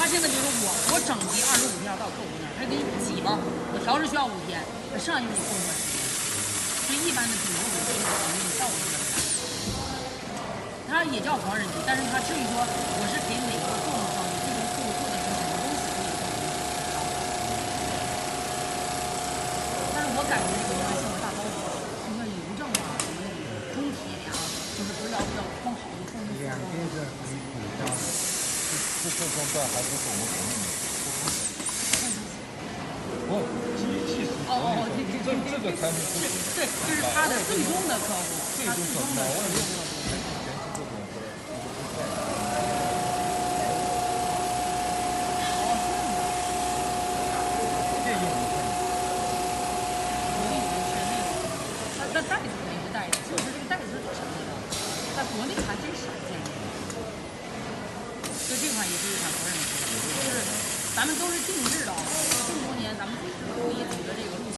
他现在就是我整集25天要到客户那儿，他给你几包，我调制需要5天，剩下就是你供货时间。所以一般的比如我这个你到我这边来，它也叫狂人机，但是它至于说我是给哪个购物方面，这个客户做的是什么东西，这个我不知道。但是我感觉这个应该像个大包裹，应该邮政啊，什么中铁呀，就是不是要装好的，装两边是可以统一的，这装袋还不是我们国内的。不，机是这个才是不行。对，这是他的最终的客户，他最终的客户。那袋子肯定是袋子，就是这个袋子是什么的，在国内还真少见。所以这款也是一款国产机，就是咱们都是定制的，这么多年咱们一直都以走的这个路线。